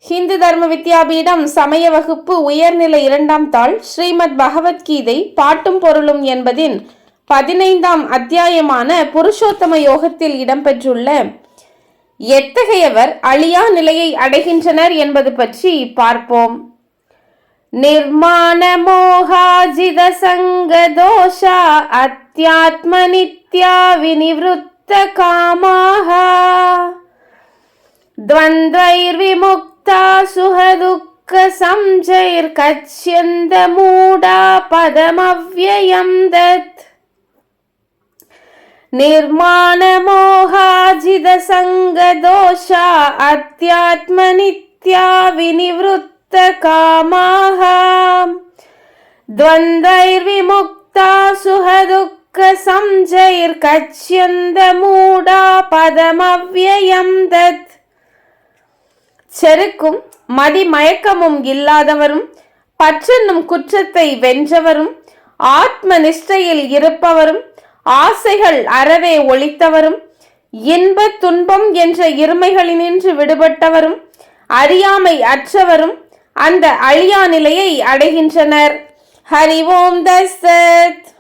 ஹிந்து தர்ம வித்யாபீடம் சமய வகுப்பு உயர்நிலை 2ஆம் தாள் ஸ்ரீமத் பகவத்கீதை பாட்டும் பொருளும் என்பதின் 15ஆம் அத்தியாயமான புருஷோத்தம யோகத்தில் இடம்பெற்றுள்ள எத்தகையவர் அழியா நிலையை அடைகின்றனர் என்பது பற்றி பார்ப்போம். நிர்மாண மோகாஜித சங்க தோஷா அத்யாத்ம நித்யா வினிவ்ருத்த காமாஹா द्वन्द्वैर् विमुक्ता सुखदुःख संजैर् कच्यन्त मूढा पदमव्ययं दत् निर्माण मोहाजित संग दोषा अध्यात्म नित्या विनिवृत्त कामाः द्वन्द्वैर् विमुक्ता सुखदुःख संजैर् कच्यन्त मूढा पदमव्ययं दत् செருக்கும் மதிமயக்கமும் இல்லாதவரும் பற்றென்னும் குற்றத்தை வென்றவரும் ஆத்ம நிஷ்டையில் இருப்பவரும் ஆசைகள் அறவே ஒழித்தவரும் இன்ப துன்பம் என்ற இருமைகளினின்று விடுபட்டவரும் அறியாமை அற்றவரும் அந்த அழியா நிலையை அடைகின்றனர். ஹரி ஓம் தத்சத்.